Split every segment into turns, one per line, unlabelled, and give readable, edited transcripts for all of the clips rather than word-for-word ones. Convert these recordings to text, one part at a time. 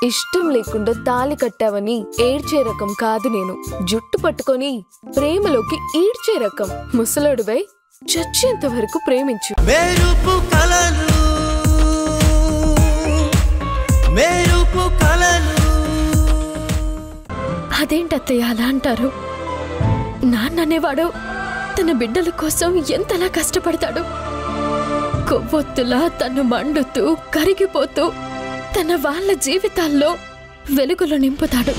ఇష్టం లేకుండా తాళి కట్టావని ఏడ్చే రకం కాదు నేను. జుట్టు పట్టుకొని ప్రేమలోకి ఈడ్చే రకం. ముసలోడువై చచ్చేంత వరకు ప్రేమించు. అదేంటత్తయ్య అలా అంటారు? నాన్ననేవాడు తన బిడ్డల కోసం ఎంతలా కష్టపడతాడు. కొవ్వొత్తులా తను మండుతూ కరిగిపోతూ తన వాళ్ళ జీవితాల్లో వెలుగులు నింపుతాడు.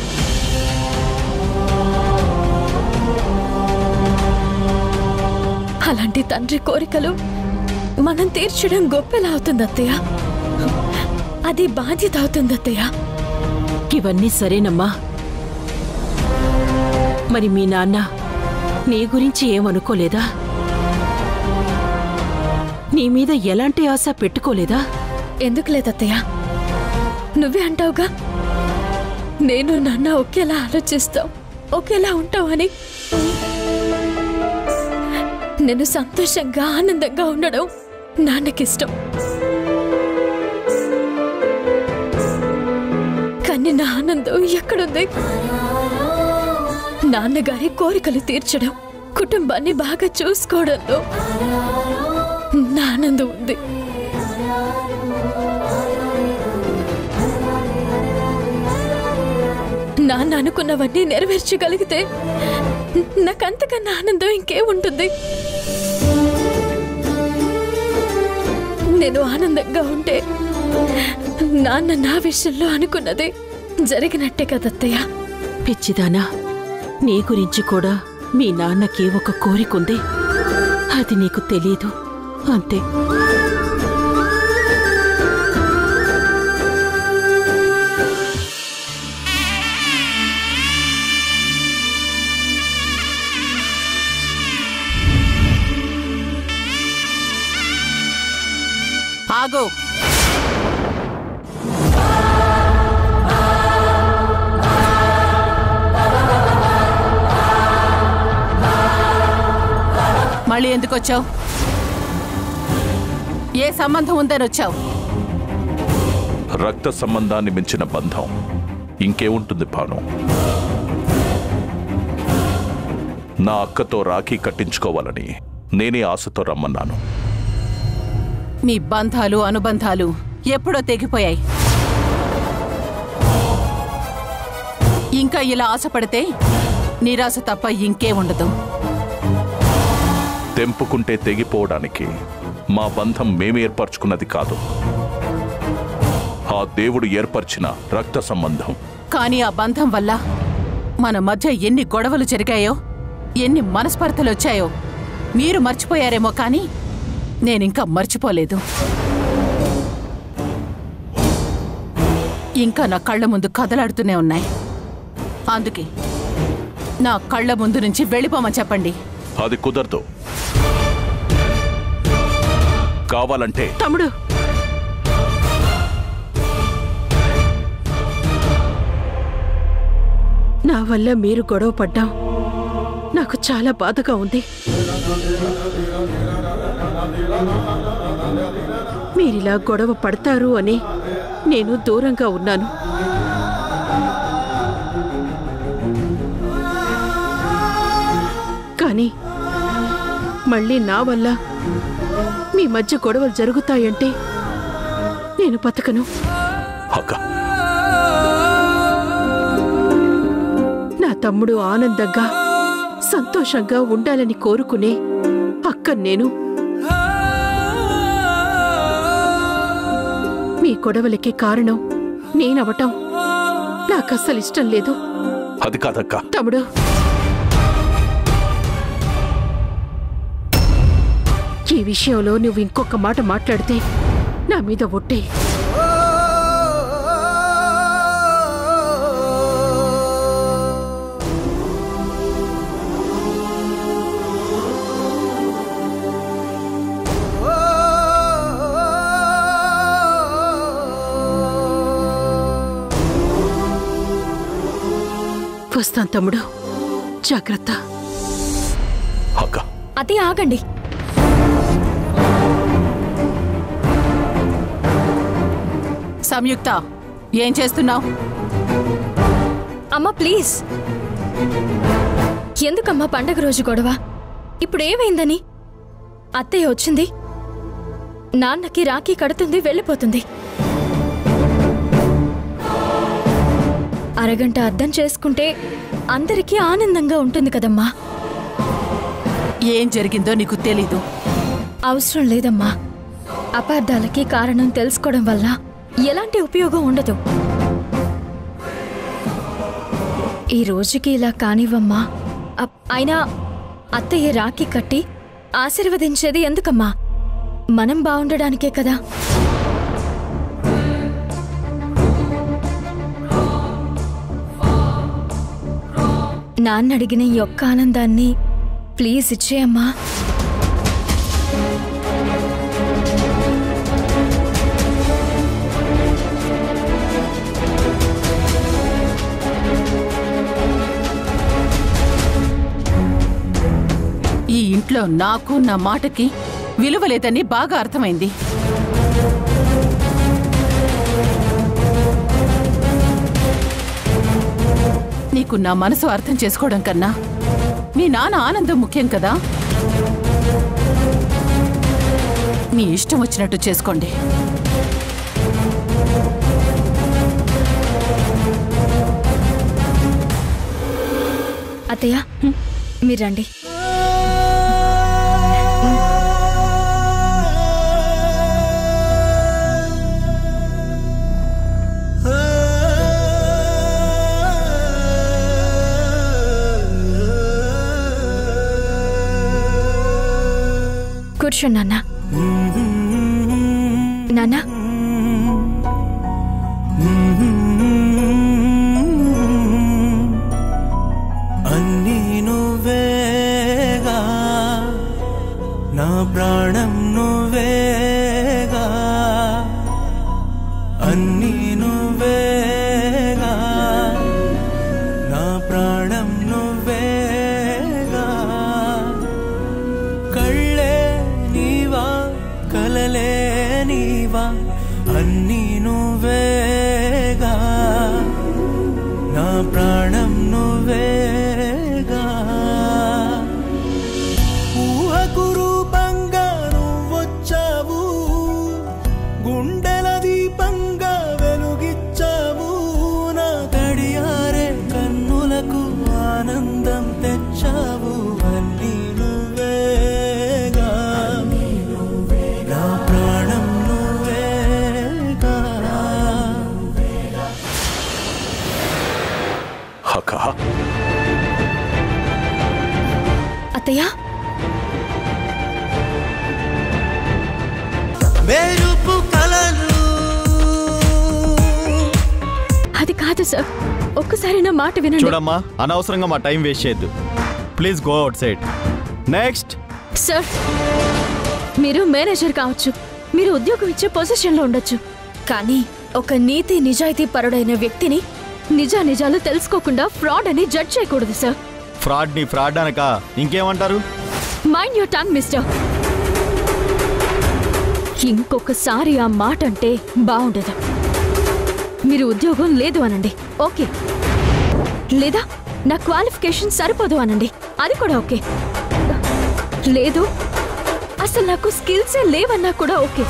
అలాంటి తండ్రి కోరికలు మనం తీర్చడం గొప్పలా అవుతుంది అత్తయ్య. అది బాధ్యత అవుతుంది అత్తయ్య.
ఇవన్నీ సరేనమ్మా. మరి మీ నాన్న నీ గురించి ఏమనుకోలేదా? నీ మీద ఎలాంటి ఆశ పెట్టుకోలేదా?
ఎందుకు లేదత్తయ్య, నువ్వే అంటావుగా నేను నాన్న ఒకేలా ఆలోచిస్తాం, ఒకేలా ఉంటావని. నేను సంతోషంగా ఆనందంగా ఉండడం నాన్నకిష్టం. కానీ నా ఆనందం ఎక్కడుంది? నాన్నగారి కోరికలు తీర్చడం, కుటుంబాన్ని బాగా చూసుకోవడంలో నా ఆనందం ఉంది. నాన్న అనుకున్నవన్నీ నెరవేర్చగలిగితే నాకంతకన్నా ఆనందం ఇంకేముంటుంది? నేను ఆనందంగా ఉంటే నాన్న నా విషయంలో అనుకున్నదే జరిగినట్టే కదత్తయ్య.
పిచ్చిదానా, నీ గురించి కూడా మీ నాన్నకి ఒక కోరికుంది. అది నీకు తెలీదు అంతే. ఆగో, మళ్ళీ ఎందుకు వచ్చావు? ఏ సంబంధం ఉందని వచ్చావు?
రక్త సంబంధాన్ని మించిన బంధం ఇంకేముంటుంది భాను? నా అక్కతో రాఖీ కట్టించుకోవాలని నేనే ఆశతో రమ్మన్నాను.
మీ బంధాలు అనుబంధాలు ఎప్పుడో తెగిపోయాయి. ఇంకా ఇలా ఆశపడితే నిరాశ తప్ప ఇంకే ఉండదు.
తెంపుకుంటే తెగిపోవడానికి మా బంధం మేము ఏర్పరచుకున్నది కాదు, ఆ దేవుడు ఏర్పరిచిన రక్త సంబంధం.
కానీ ఆ బంధం వల్ల మన మధ్య ఎన్ని గొడవలు జరిగాయో, ఎన్ని మనస్పర్ధలు వచ్చాయో మీరు మర్చిపోయారేమో, కానీ నేనింకా మర్చిపోలేదు. ఇంకా నా కళ్ళ ముందు కదలాడుతూనే ఉన్నాయి. అందుకే నా కళ్ళ ముందు నుంచి వెళ్ళిపోమని చెప్పండి.
అది కుదరదు. కావాలంటే
తమ్ముడు, నా వల్ల మీరు గొడవ పడ్డాం నాకు చాలా బాధగా ఉంది. మీరిలా గొడవ పడతారు అని నేను దూరంగా ఉన్నాను. కానీ మళ్ళీ నా వల్ల మీ మధ్య గొడవలు జరుగుతాయంటే నేను బతకను. నా తమ్ముడు ఆనందంగా సంతోషంగా ఉండాలని కోరుకునే అక్క నేను. మీ గొడవలకి కారణం నేనవటం నాకస్సలు ఇష్టం లేదు.
అది కాదక్క.
తమ్ముడు, ఈ విషయంలో నువ్వు ఇంకొక మాట మాట్లాడితే నా మీద ఒట్టే. వస్తాను తమ్ముడు, జాగ్రత్త.
అది ఆగండి.
సంయుక్త, ఏం చేస్తున్నావు?
అమ్మా ప్లీజ్, ఎందుకమ్మా పండగ రోజు గొడవ? ఇప్పుడు ఏమైందని? అత్తయ్య వచ్చింది, నాన్నకి రాఖీ కడుతుంది, వెళ్ళిపోతుంది. అరగంట అర్థం చేసుకుంటే అందరికీ ఆనందంగా ఉంటుంది కదమ్మా.
ఏం జరిగిందో నీకు తెలీదు.
అవసరం లేదమ్మా. అపార్థాలకి కారణం తెలుసుకోవడం వల్ల ఎలాంటి ఉపయోగం ఉండదు. ఈ రోజుకి ఇలా కానివ్వమ్మా. అయినా అత్తయ్య రాఖీ కట్టి ఆశీర్వదించేది ఎందుకమ్మా? మనం బాగుండడానికే కదా. నాన్న అడిగిన ఈ ఒక్క ఆనందాన్ని ప్లీజ్ ఇచ్చేయమ్మా.
ఈ ఇంట్లో నాకు నా మాటకి విలువ లేదని బాగా అర్థమైంది. నీకు నా మనసు అర్థం చేసుకోవడం కన్నా మీ నాన్న ఆనందం ముఖ్యం కదా. మీ ఇష్టం వచ్చినట్టు చేసుకోండి.
అత్తయ్య మీరు రండి. కూర్చో నాన్న. నాన్న
అన్నీ నువ్వేగా, నా ప్రాణం నువ్వేగా, అన్నీ నువ్వేగా, నా ప్రాణం నువ్వేగా. కళ్ళే నీవా కలలే నీవా, అన్నీ నువ్వేగా, నా ప్రాణం నువ్వేగా. ఊహకు రూపంగా నువ్వొచ్చావు, గుండెల దీపంగా వెలుగిచ్చావు, నా గడియారే కన్నులకు ఆనందం తెచ్చావు. అన్నీ నువ్వేగా, నా ప్రాణం నువ్వేగా.
అక్క,
అత్తయ్య
మెరుపు కలలు
అది కాదు సార్, ఒక్కసారి నా మాట వినండి.
చూడమ్మా, అనవసరంగా మా టైం వేస్ట్ చేయొద్దు. Please go out side. Next.
Sir, మీరు మేనేజర్ కావచ్చు, మీరు ఉద్యోగం ఇచ్చే పొజిషన్లో ఉండొచ్చు, కానీ ఒక నీతి నిజాయితీ పరుడైన వ్యక్తిని నిజాలు తెలుసుకోకుండా ఫ్రాడ్ అని జడ్జ్ చేయకూడదు సార్.
ఫ్రాడ్ ని ఫ్రాడ్ అనక ఇంకేమంటారు?
Mind your tongue mister. ఇంకొకసారి ఆ మాట అంటే బాగుండదు. మీరు ఉద్యోగం లేదు అనండి, ఓకే. లేదా నా క్వాలిఫికేషన్ సరిపోదు అనండి, అది కూడా ఓకే. లేదు అసలు నాకు స్కిల్సే లేవన్నా కూడా ఓకే.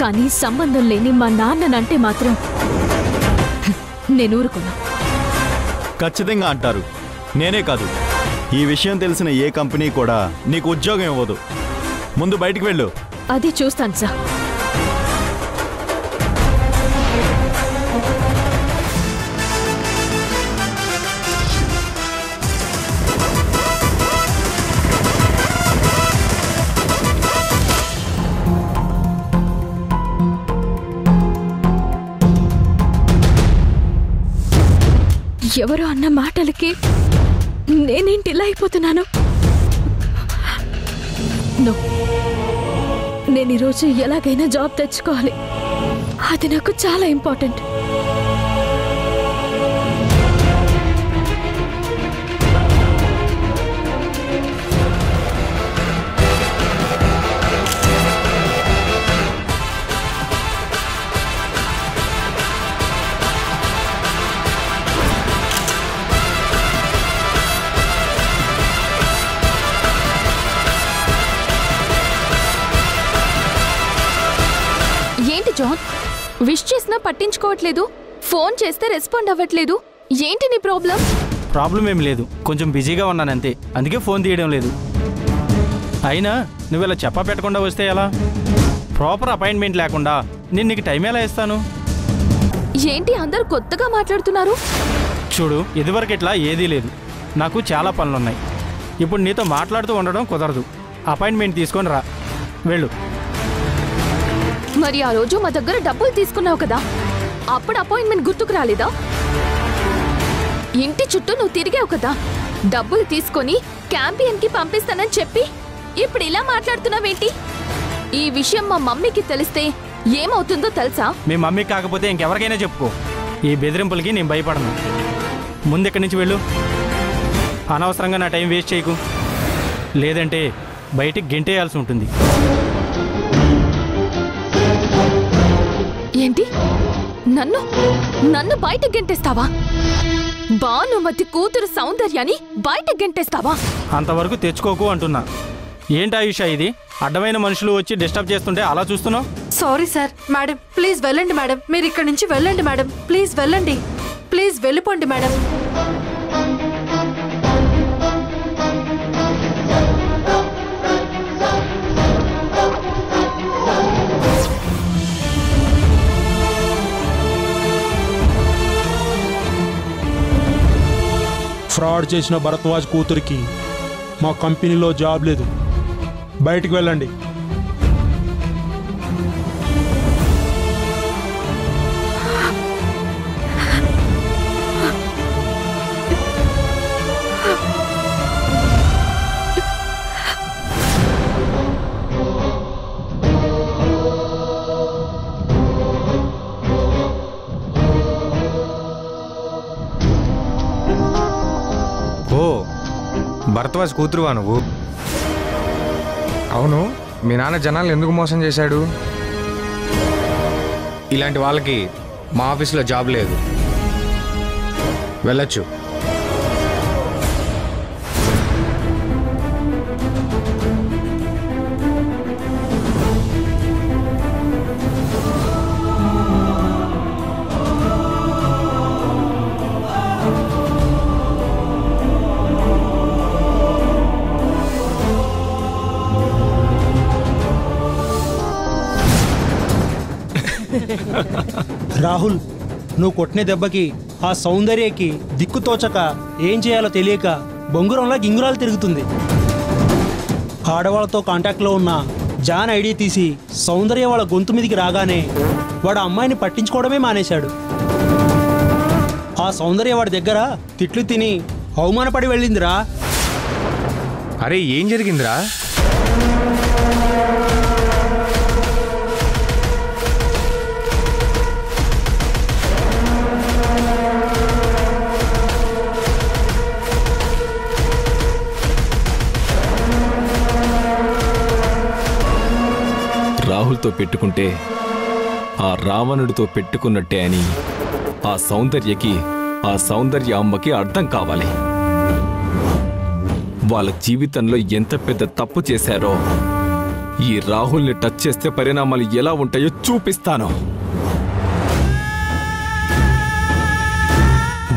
కానీ సంబంధం లేని మా నాన్ననంటే మాత్రం నేను ఊరుకున్నా.
ఖచ్చితంగా అంటారు. నేనే కాదు, ఈ విషయం తెలిసిన ఏ కంపెనీ కూడా నీకు ఉద్యోగం ఇవ్వదు. ముందు బయటికి వెళ్ళు.
అది చూస్తాను సార్. ఎవరో అన్న మాటలకి నేనేంటి ఇలా అయిపోతున్నాను? నేను ఈరోజు ఎలాగైనా జాబ్ తెచ్చుకోవాలి, అది నాకు చాలా ఇంపార్టెంట్.
జాన్? విష్ చేసినా పట్టించుకోవట్లేదు, ఫోన్ చేస్తే రెస్పాండ్ అవ్వట్లేదు. ఏంటి నీ ప్రాబ్లం?
ప్రాబ్లం ఏం లేదు, కొంచెం బిజీగా ఉన్నానంతే, అందుకే ఫోన్ తీయడం లేదు. అయినా నువ్వు ఇలా చెప్పా పెట్టకుండా వస్తే ఎలా? ప్రాపర్ అపాయింట్మెంట్ లేకుండా నేను నీకు టైం ఎలా ఇస్తాను?
ఏంటి అందరూ కొత్తగా మాట్లాడుతున్నారు?
చూడు, ఇదివరకు ఇట్లా ఏదీ లేదు. నాకు చాలా పనులున్నాయి. ఇప్పుడు నీతో మాట్లాడుతూ ఉండడం కుదరదు. అపాయింట్మెంట్ తీసుకొని రా, వెళ్ళు.
మరి ఆ రోజు మా దగ్గర డబ్బులు తీసుకున్నావు కదా, అప్పుడు అపాయింట్మెంట్ గుర్తుకు రాలేదా? ఇంటి చుట్టూ నువ్వు తిరిగావు కదా, డబ్బులు తీసుకొని క్యాంపియన్ కి పంపిస్తానని చెప్పి ఇప్పుడు ఇలా మాట్లాడుతున్నావేంటి? ఈ విషయం మా మమ్మీకి తెలిస్తే ఏమవుతుందో తెలుసా?
మీ మమ్మీ కాకపోతే ఇంకెవరికైనా చెప్పుకో. ఈ బెదిరింపులకి నేను భయపడను. ముందు ఇక్కడి నుంచి వెళ్ళు. అనవసరంగా నా టైం వేస్ట్ చేయకు, లేదంటే బయటికి గెంటేయాల్సి ఉంటుంది.
ఏంటి? నన్ను నన్ను బయటకు గెంటేస్తావా? భానుమతి కూతురు సౌందర్యాన్ని బయటకు గెంటేస్తావా?
అంతవరకు తెచ్చుకోకు అంటున్నా. ఏంటి ఆయుష ఇది? అడ్డమైన మనుషులు వచ్చి డిస్టర్బ్ చేస్తుంటే అలా చూస్తున్నావు?
Sorry sir. మేడం ప్లీజ్ వెళ్ళండి మేడం, మీరు ఇక్కడి నుంచి వెళ్ళండి మేడం, ప్లీజ్ వెళ్ళండి, ప్లీజ్ వెళ్ళిపోండి మేడం.
ఫ్రాడ్ చేసిన భరద్వాజ్ కూతురికి మా కంపెనీలో జాబ్ లేదు, బయటికి వెళ్ళండి.
ఓ, భరద్వాజ్ కూతురువా నువ్వు? అవును, మీ నాన్న జనాలు ఎందుకు మోసం చేశాడు? ఇలాంటి వాళ్ళకి మా ఆఫీస్లో జాబ్ లేదు, వెళ్ళొచ్చు.
రాహుల్, నువ్వు కొట్టిన దెబ్బకి ఆ సౌందర్యకి దిక్కుతోచక ఏం చేయాలో తెలియక బొంగురంలా గింగురాలు తిరుగుతుంది. ఆడవాళ్ళతో కాంటాక్ట్లో ఉన్న జాన్ ఐడి తీసి సౌందర్య వాళ్ళ గొంతు మీదికి రాగానే వాడు అమ్మాయిని పట్టించుకోవడమే మానేశాడు. ఆ సౌందర్య వాడి దగ్గర తిట్లు తిని అవమానపడి వెళ్ళిందిరా.
అరే, ఏం జరిగిందిరా?
రాహుల్తో పెట్టుకుంటే ఆ రావణుడితో పెట్టుకున్నట్టే అని ఆ సౌందర్యకి, ఆ సౌందర్య అమ్మకి అర్థం కావాలి. వాళ్ళ జీవితంలో ఎంత పెద్ద తప్పు చేశారో ఈ రాహుల్ని టచ్ చేస్తే పరిణామాలు ఎలా ఉంటాయో చూపిస్తాను.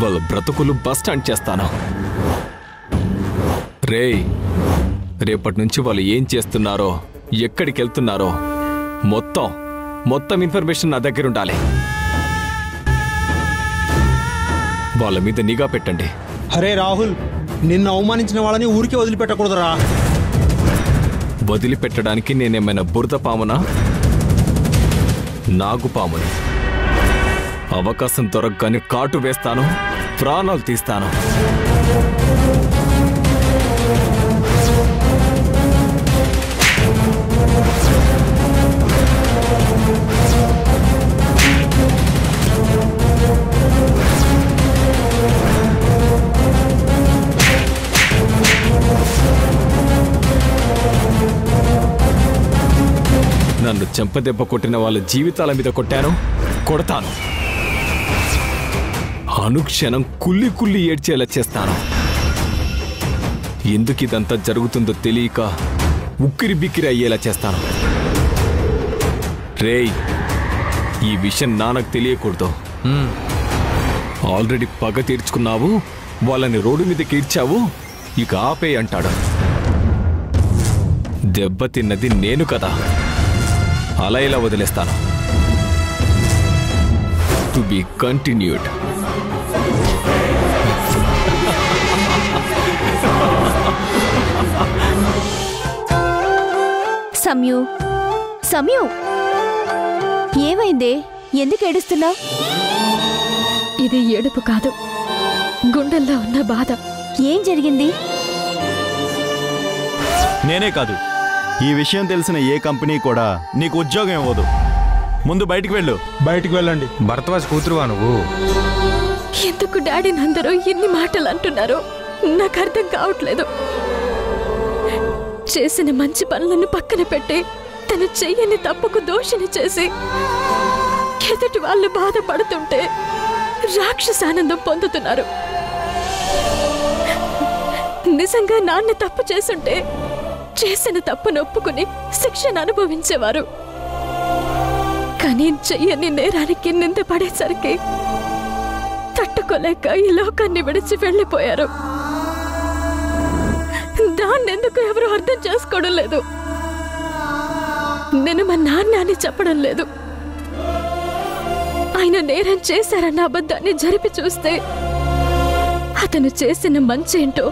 వాళ్ళ బ్రతుకులు బస్టాండ్ చేస్తాను. రేపటి నుంచి వాళ్ళు ఏం చేస్తున్నారో, ఎక్కడికి వెళ్తున్నారో మొత్తం ఇన్ఫర్మేషన్ నా దగ్గర ఉండాలి. వాళ్ళ మీద నిఘా పెట్టండి.
అరే రాహుల్, నిన్ను అవమానించిన వాళ్ళని ఊరికే వదిలిపెట్టకూడదురా.
వదిలిపెట్టడానికి నేనేమైనా బురద పామునా? నాగుపాముని. అవకాశం దొరకగానే కాటు వేస్తాను, ప్రాణాలు తీస్తాను. నన్ను చెంపదెబ్బ కొట్టిన వాళ్ళ జీవితాల మీద కొట్టాను, కొడతాను. అనుక్షణం కుల్లి కుల్లి ఏడ్చేలా చేస్తాను. ఎందుకు ఇదంతా జరుగుతుందో తెలియక ఉక్కిరి బిక్కిరి అయ్యేలా చేస్తాను. ఈ విషయం నాన్నకు తెలియకూడదు. ఆల్రెడీ పగ తీర్చుకున్నావు, వాళ్ళని రోడ్డు మీదకి ఈడ్చావు, ఇక ఆపే అంటాడు. దెబ్బతిన్నది నేను కదా, అలా ఇలా వదిలేస్తాను. To be continued.
Samayu, Samayu, ఏమైందే? ఎందుకు ఏడుస్తున్నావు?
ఇది ఏడుపు కాదు, గుండెల్లో ఉన్న బాధ.
ఏం జరిగింది?
నేనే కాదు, ఈ విషయం తెలిసిన ఏ కంపెనీ కూడా నీకు ఉద్యోగం ఇవ్వదు. ముందు బయటికి వెళ్ళు.
బయటికి వెళ్ళండి.
భరద్వాజ్ కూతురువా నువ్వు?
ఎందుకు డాడీ అందరూ ఇన్ని మాటలు అంటున్నారో నాకు అర్థం కావట్లేదు. చేసిన మంచి పనులను పక్కన పెట్టి తను చెయ్యని తప్పుకు దోషిని చేసి ఎదుటి వాళ్ళు బాధపడుతుంటే రాక్షసానందం పొందుతున్నారు. నిజంగా నాన్న తప్పు చేసుంటే చేసిన తప్పును ఒప్పుకుని శిక్షను అనుభవించేవారు. కానీ చెయ్యని నేరానికి నింద పడేసరికి తట్టుకోలేక ఈ లోకాన్ని విడిచి వెళ్ళిపోయారు. దాన్నెందుకు ఎవరు అర్థం చేసుకోవడం లేదు. నేను మా నాన్న అని చెప్పడం లేదు. ఆయన నేరం చేశారన్న అబద్ధాన్ని జరిపి చూస్తే అతను చేసిన మంచేంటో,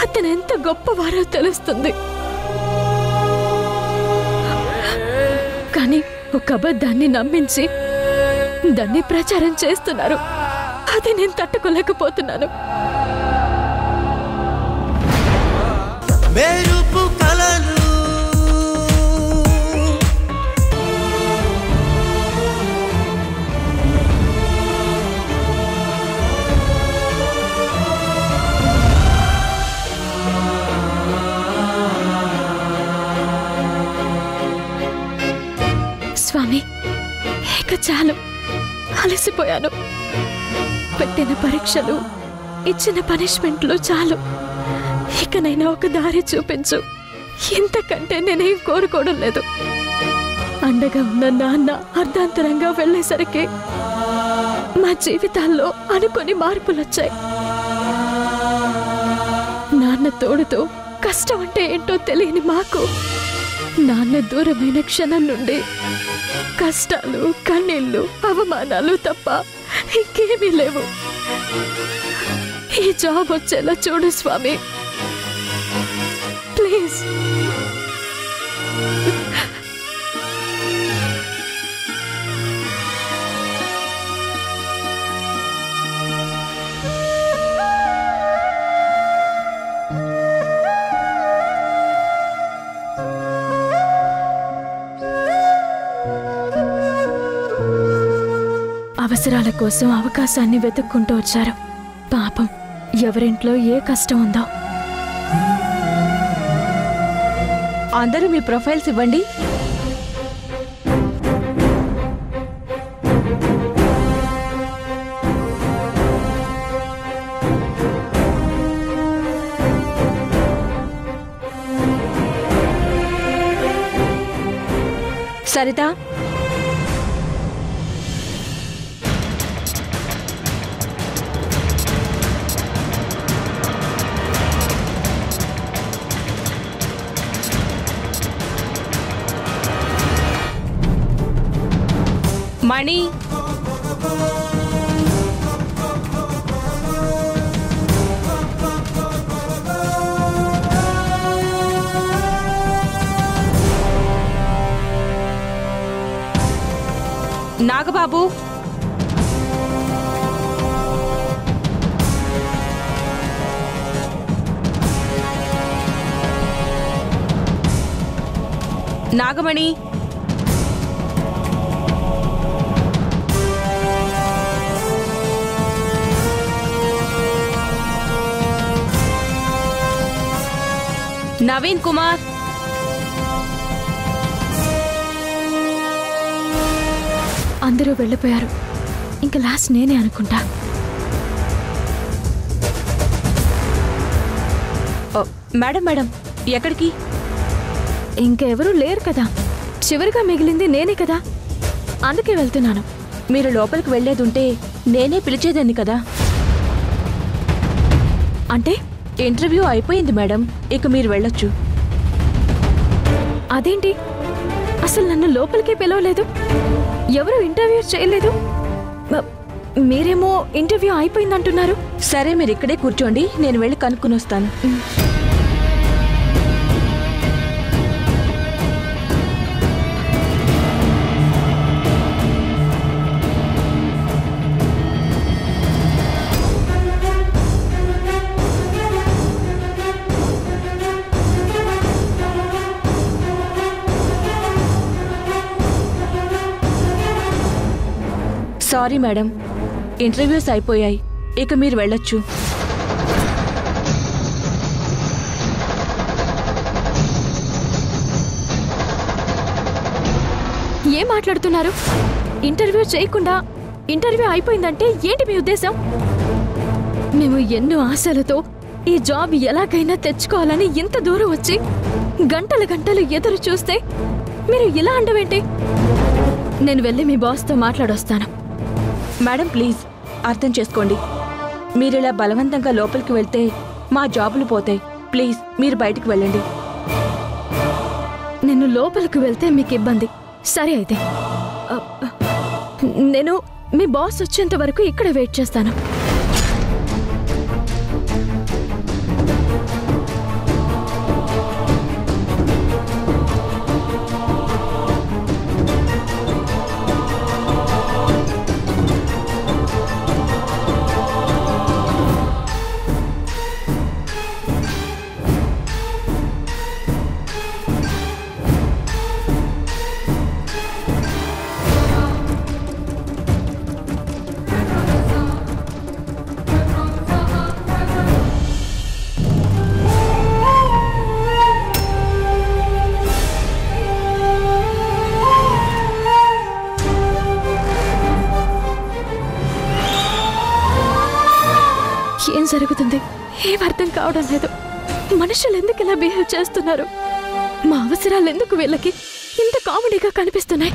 అతను ఎంత గొప్పవారో తెలుస్తుంది. కానీ ఒక అబద్ధాన్ని నమ్మించి దాన్ని ప్రచారం చేస్తున్నారు. అది నేను తట్టుకోలేకపోతున్నాను.
మెరుపు కలలు
స్వామి, ఇక చాలు, అలసిపోయాను. పెట్టిన పరీక్షలు, ఇచ్చిన పనిష్మెంట్లు చాలు. ఇకనైనా ఒక దారి చూపించు. ఇంతకంటే నేనేం కోరుకోవడం లేదు. అండగా ఉన్న నాన్న అర్ధాంతరంగా వెళ్లేసరికి మా జీవితాల్లో అనుకోని మార్పులొచ్చాయి. నాన్న తోడుతో కష్టం అంటే ఏంటో తెలియని మాకు నాన్న దూరమైన క్షణం నుండి కష్టాలు, కన్నీళ్లు, అవమానాలు తప్ప ఇంకేమీ లేవు. ఈ జాబ్ వచ్చేలా చూడు స్వామి, ప్లీజ్. అవసరాల కోసం అవకాశాన్ని వెతుక్కుంటూ వచ్చారు. పాపం, ఎవరింట్లో ఏ కష్టం ఉందో.
అందరూ మీ ప్రొఫైల్స్ ఇవ్వండి. సరిత, మణి, నాగబాబు, నాగమణి, నవీన్ కుమార్,
అందరూ వెళ్ళిపోయారు. ఇంకా లాస్ట్ నేనే అనుకుంటా.
మేడం మేడం, ఎక్కడికి?
ఇంకెవరూ లేరు కదా, చివరిగా మిగిలింది నేనే కదా.
అందుకే వెళ్తున్నాను.
మీరు లోపలికి వెళ్లేదుంటే నేనే పిలిచేదాన్ని కదా.
అంటే
ఇంటర్వ్యూ అయిపోయింది మేడం, ఇక మీరు వెళ్ళొచ్చు.
అదేంటి, అసలు నన్ను లోపలికే పిలవలేదు, ఎవరు ఇంటర్వ్యూ చేయలేదు. మీరేమో ఇంటర్వ్యూ అయిపోయిందంటున్నారు.
సరే, మీరు ఇక్కడే కూర్చోండి, నేను వెళ్ళి కనుక్కుని వస్తాను. సారీ మేడం, ఇంటర్వ్యూస్ అయిపోయాయి, ఇక మీరు వెళ్ళొచ్చు.
ఏం మాట్లాడుతున్నారు? ఇంటర్వ్యూ చేయకుండా ఇంటర్వ్యూ అయిపోయిందంటే ఏంటి మీ ఉద్దేశం? మేము ఎన్నో ఆశలతో ఈ జాబ్ ఎలాగైనా తెచ్చుకోవాలని ఇంత దూరం వచ్చి గంటలు గంటలు ఎదురు చూస్తే మీరు ఇలా అండవేంటి? నేను వెళ్ళి మీ బాస్తో మాట్లాడొస్తాను.
మేడం ప్లీజ్ అర్థం చేసుకోండి, మీరిలా బలవంతంగా లోపలికి వెళ్తే మా జాబులు పోతాయి. ప్లీజ్ మీరు బయటికి వెళ్ళండి.
నేను లోపలికి వెళ్తే మీకు ఇబ్బంది. సరే అయితే నేను మీ బాస్ వచ్చేంత వరకు ఇక్కడ వెయిట్ చేస్తాను. ఏం జరుగుతుంది? ఏం అర్థం కావడం లేదు. మనుషులు ఎందుకు ఇలా బిహేవ్ చేస్తున్నారు? మా అవసరాలు ఎందుకు వీళ్ళకి ఇంత కామెడీగా కనిపిస్తున్నాయి?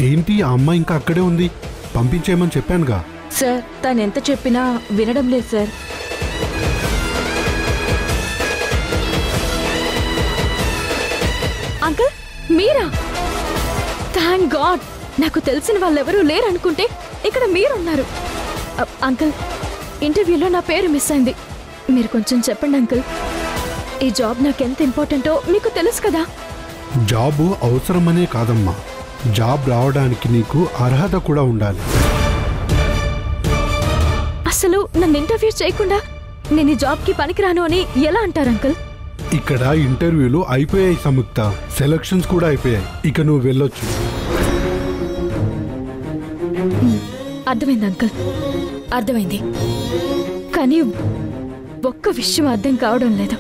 ఏంటి ఆ అమ్మాయి ఇంకా అక్కడే ఉంది? పంపించేయమని చెప్పానుగా.
సార్, తను ఎంత చెప్పినా వినడం లేదు సార్.
అంకుల్, మీరా? థ్యాంక్ గాడ్, నాకు తెలిసిన వాళ్ళెవరూ లేరనుకుంటే ఇక్కడ మీరున్నారు. అంకుల్, ఇంటర్వ్యూలో నా పేరు మిస్ అయింది. మీరు కొంచెం చెప్పండి అంకుల్. ఈ జాబ్ నాకెంత ఇంపార్టెంటో మీకు తెలుసు కదా.
జాబు అవసరమనే కాదమ్మా, జాబ్ రావడానికి నీకు అర్హత కూడా ఉండాలి.
అసలు నన్ను ఇంటర్వ్యూ చేయకుండా నేను ఈ జాబ్కి పనికిరాను అని ఎలా అంటారు అంకుల్?
ఇక్కడ ఇంటర్వ్యూలు అయిపోయాయి సంయుక్త, సెలక్షన్స్ కూడా అయిపోయాయి, ఇక నువ్వు వెళ్ళొచ్చు.
అర్థమైంది అంకుల్, అర్థమైంది. కానీ ఒక్క విషయం అర్థం కావడం లేదు.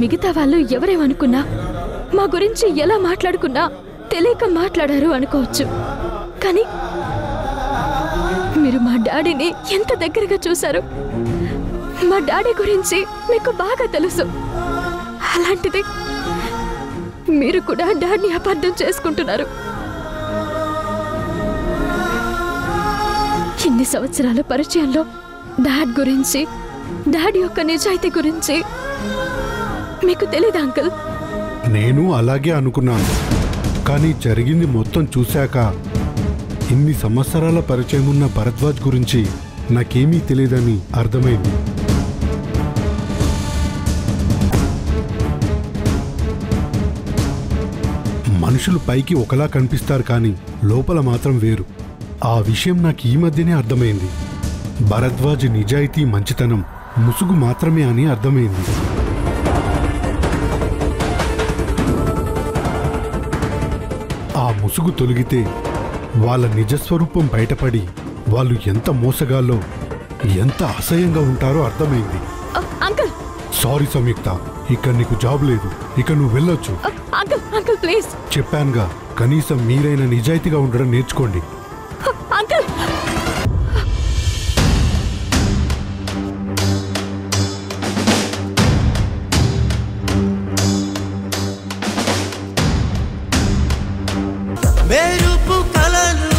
మిగతా వాళ్ళు ఎవరేమనుకున్నా, మా గురించి ఎలా మాట్లాడుకున్నా తెలియక మాట్లాడారు అనుకోవచ్చు. కానీ మీరు మా డాడీని ఎంత దగ్గరగా చూశారు. మా డాడీ గురించి మీకు బాగా తెలుసు. అలాంటిది మీరు కూడా డాడీని అపార్థం చేసుకుంటున్నారు. ఇన్ని సంవత్సరాల పరిచయంలో డాడ్ గురించి, డాడీ యొక్క నిజాయితీ గురించి మీకు తెలీదా అంకుల్?
నేను అలాగే అనుకున్నాను, కానీ జరిగింది మొత్తం చూశాక ఇన్ని సంవత్సరాల పరిచయం ఉన్న భరద్వాజ్ గురించి నాకేమీ తెలియదని అర్థమైంది. మనుషులు పైకి ఒకలా కనిపిస్తారు, కానీ లోపల మాత్రం వేరు. ఆ విషయం నాకు ఈ మధ్యనే అర్థమైంది. భరద్వాజ్ నిజాయితీ, మంచితనం ముసుగు మాత్రమే అని అర్థమైంది. ఆ ముసుగు తొలగితే వాళ్ళ నిజస్వరూపం బయటపడి వాళ్ళు ఎంత మోసగాల్లో ఎంత అసహ్యంగా ఉంటారో అర్థమైంది.
అంకుల్
సారీ సంయుక్త, ఇక్కడ నీకు జాబ్ లేదు, ఇక నువ్వు వెళ్ళొచ్చు.
Uncle uncle please.
చెప్పానుగా, కనీసం మీరైనా నిజాయితీగా ఉండడం నేర్చుకోండి.
అంకుల్
మెరుపు కలలు.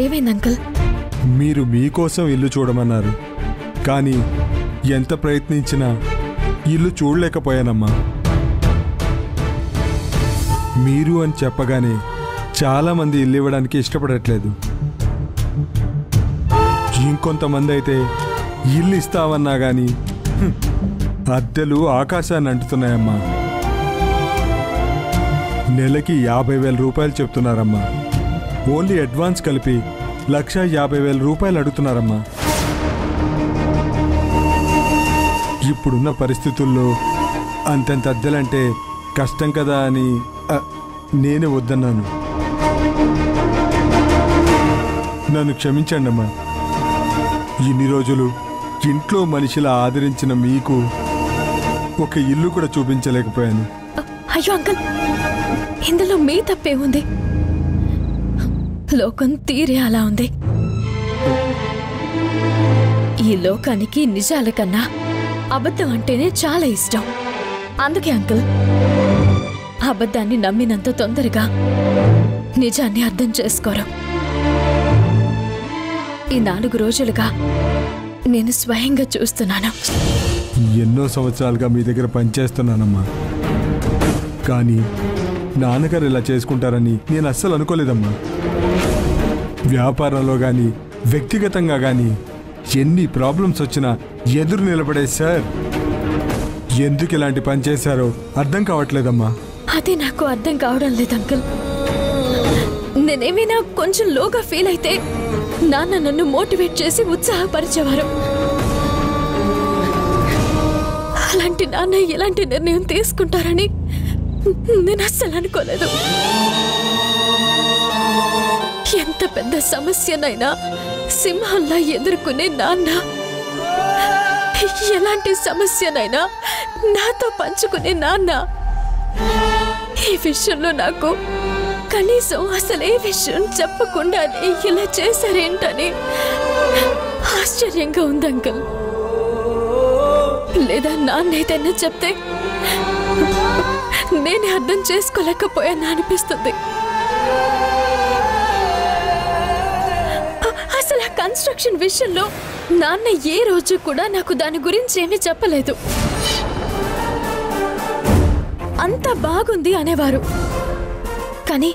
ఏమైంది అంకుల్?
మీరు మీకోసం ఇల్లు చూడమన్నారు, కానీ ఎంత ప్రయత్నించినా ఇల్లు చూడలేకపోయానమ్మా. మీరు అని చెప్పగానే చాలామంది ఇల్లు ఇవ్వడానికి ఇష్టపడట్లేదు. ఇంకొంతమంది అయితే ఇల్లు ఇస్తామన్నా కానీ అద్దెలు ఆకాశాన్ని అంటున్నాయమ్మా. నెలకి 50,000 రూపాయలు చెప్తున్నారమ్మా. ఓన్లీ అడ్వాన్స్ కలిపి 1,50,000 రూపాయలు అడుగుతున్నారమ్మా. ఇప్పుడున్న పరిస్థితుల్లో అంతంత అద్దెలంటే కష్టం కదా అని నేనే వద్దన్నాను. నన్ను క్షమించండి అమ్మా. ఇన్ని రోజులు ఇంట్లో మనిషిలా ఆదరించిన మీకు ఒక ఇల్లు కూడా చూపించలేకపోయాను.
అయ్యో అంకుల్, ఇందులో మీ తప్పే ఉంది. లోకం తీరే అలా ఉంది. ఈ లోకానికి నిజాల కన్నా అబద్ధం అంటేనే చాలా ఇష్టం. అందుకే అంకుల్ అబద్ధాన్ని నమ్మినంత తొందరగా నిజాన్ని అర్థం చేసుకోరు. ఈ 4 రోజులుగా నేను స్వయంగా చూస్తున్నాను.
ఎన్నో సంవత్సరాలుగా మీ దగ్గర పనిచేస్తున్నానమ్మా, కానీ నాన్నగారు ఇలా చేసుకుంటారని నేను అస్సలు అనుకోలేదమ్మా. వ్యాపారంలో కానీ వ్యక్తిగతంగా కానీ ఎన్ని ప్రాబ్లమ్స్ వచ్చినా ఎదురు నిలబడే సార్ ఎందుకు ఇలాంటి పని చేశారో అర్థం కావట్లేదమ్మా.
అది నాకు అర్థం కావడం లేదు అంకుల్. నేనేమైనా కొంచెం లోగా ఫీల్ అయితే నాన్న నన్ను మోటివేట్ చేసి ఉత్సాహపరిచేవారు. అలాంటి నాన్న ఎలాంటి నిర్ణయం తీసుకుంటారని నేను అస్సలు అనుకోలేదు. ఎంత పెద్ద సమస్యనైనా సింహంలా ఎదుర్కొనే నాన్న ఎలాంటి సమస్యనైనా నాతో పంచుకునే నాన్న ఈ విషయంలో నాకు కనీసం అసలు ఏ విషయం చెప్పకుండానే ఇలా చేశారేంటని ఆశ్చర్యంగా ఉంది అంకుల్. లేదా నాన్న ఏదైనా చెప్తే నేనే అర్థం చేసుకోలేకపోయాను అనిపిస్తుంది. అసలు ఆ కన్స్ట్రక్షన్ విషయంలో నాన్న ఏ రోజు కూడా నాకు దాని గురించి ఏమీ చెప్పలేదు. అంతా బాగుంది అనేవారు, కానీ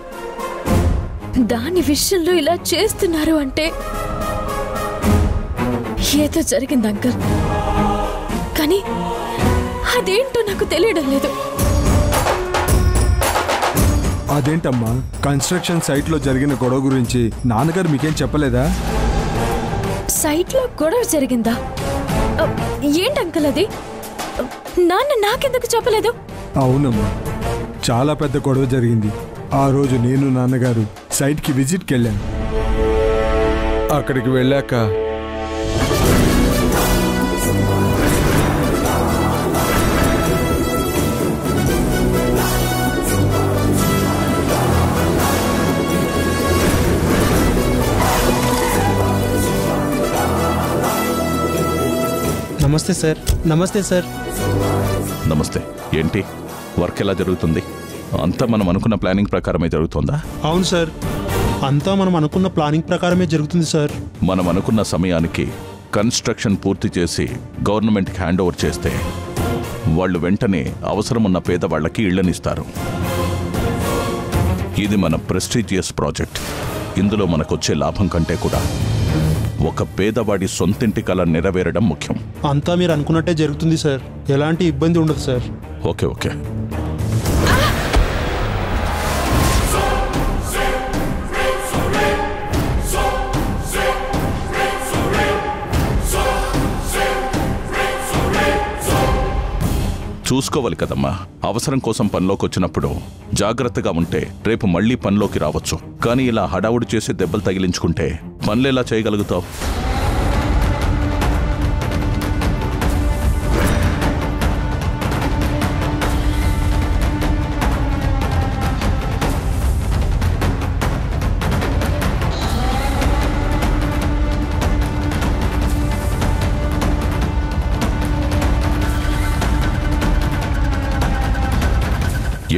దాని విషయంలో ఇలా చేస్తున్నారు అంటే ఏదో జరిగింది అంకుల్. కానీ అదేంటో నాకు తెలియడం లేదు.
అదేంటమ్మా, కన్స్ట్రక్షన్ సైట్లో జరిగిన గొడవ గురించి నాన్నగారు మీకేం చెప్పలేదా?
సైట్లో గొడవ జరిగిందా? ఏంటి అంకుల్ అది? నాన్న నాకెందుకు చెప్పలేదు?
అవునమ్మా, చాలా పెద్ద గొడవ జరిగింది. ఆ రోజు నేను నాన్నగారు సైట్కి విజిట్కి వెళ్ళాను. అక్కడికి వెళ్ళాక
నమస్తే సార్. నమస్తే సార్.
నమస్తే. ఏంటి వర్క్ ఎలా జరుగుతుంది? అంతా మనం అనుకున్న ప్లానింగ్ ప్రకారమే జరుగుతుందా?
అవును సార్, అంతా మనం అనుకున్న ప్లానింగ్ ప్రకారమే జరుగుతుంది సార్.
మనం అనుకున్న సమయానికి కన్స్ట్రక్షన్ పూర్తి చేసి గవర్నమెంట్కి హ్యాండ్ ఓవర్ చేస్తే వాళ్ళు వెంటనే అవసరమున్న పేదవాళ్లకి ఇళ్లనిస్తారు. ఇది మన ప్రెస్టీజియస్ ప్రాజెక్ట్. ఇందులో మనకొచ్చే లాభం కంటే కూడా ఒక పేదవాడి సొంతింటి కల నెరవేరడం ముఖ్యం.
అంతా మీరు అనుకున్నట్టే జరుగుతుంది సార్. ఎలాంటి ఇబ్బంది ఉండదు సార్.
Okay okay. చూసుకోవాలి కదమ్మా. అవసరం కోసం పనిలోకి వచ్చినప్పుడు జాగ్రత్తగా ఉంటే రేపు మళ్ళీ పనిలోకి రావచ్చు. కానీ ఇలా హడావుడి చేసి దెబ్బలు తగిలించుకుంటే పనులు ఎలా చేయగలుగుతావు?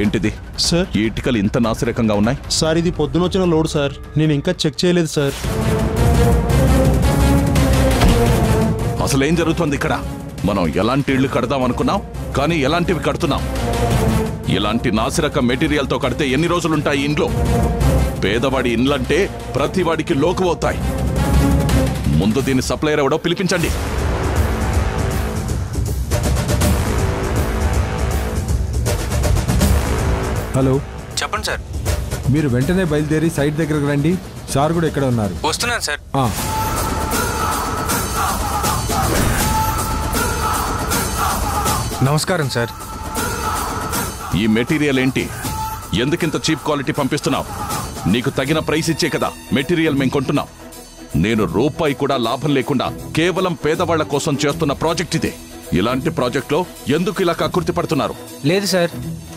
ఏంటిది
సార్?
ఈ ఇటుకలు ఇంత నాసిరకంగా ఉన్నాయి?
సార్ ఇది పొద్దునొచ్చిన లోడ్ సార్, నేను ఇంకా చెక్ చేయలేదు సార్.
అసలు ఏం జరుగుతుంది ఇక్కడ? మనం ఎలాంటి ఇళ్లు కడదాం అనుకున్నాం, కానీ ఎలాంటివి కడుతున్నాం? ఇలాంటి నాసిరకం మెటీరియల్తో కడితే ఎన్ని రోజులుంటాయి ఇంట్లో? పేదవాడి ఇండ్లంటే ప్రతి వాడికి లోకు అవుతాయి. ముందు దీని సప్లైర్ ఎవడో పిలిపించండి.
హలో,
చెప్పండి సార్.
మీరు వెంటనే బయలుదేరి సైట్ దగ్గరకు రండి. సార్ కూడా ఇక్కడ ఉన్నారు.
వస్తున్నాను సార్. నమస్కారం సార్.
ఈ మెటీరియల్ ఏంటి? ఎందుకింత చీప్ క్వాలిటీ పంపిస్తున్నావు? నీకు తగిన ప్రైస్ ఇచ్చే కదా మెటీరియల్ మేము కొంటున్నాం. నేను రూపాయి కూడా లాభం లేకుండా కేవలం పేదవాళ్ల కోసం చేస్తున్న ప్రాజెక్ట్ ఇది. ఇలాంటి ప్రాజెక్ట్లో ఎందుకు ఇలా కక్కుర్తి పడుతున్నారు?
లేదు సార్,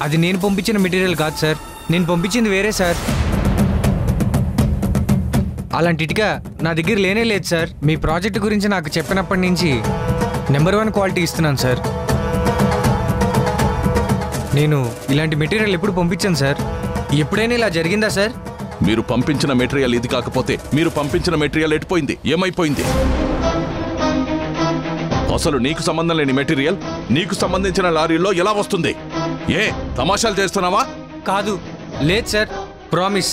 అది నేను పంపించిన మెటీరియల్ కాదు సార్. నేను పంపించింది వేరే సార్. అలాంటి ఇటుక నా దగ్గర లేనే లేదు సార్. మీ ప్రాజెక్ట్ గురించి నాకు చెప్పినప్పటి నుంచి నెంబర్ 1 క్వాలిటీ ఇస్తున్నాను సార్. నేను ఇలాంటి మెటీరియల్ ఎప్పుడు పంపించాను సార్? ఎప్పుడైనా ఇలా జరిగిందా సార్?
మీరు పంపించిన మెటీరియల్ ఇది కాకపోతే మీరు పంపించిన మెటీరియల్ ఎటుపోయింది? ఏమైపోయింది? అసలు నీకు సంబంధం లేని మెటీరియల్ నీకు సంబంధించిన లారీల్లో ఎలా వస్తుంది? ఏ తమాషాలు చేస్తున్నావా?
కాదు, లేదు సార్, ప్రామిస్.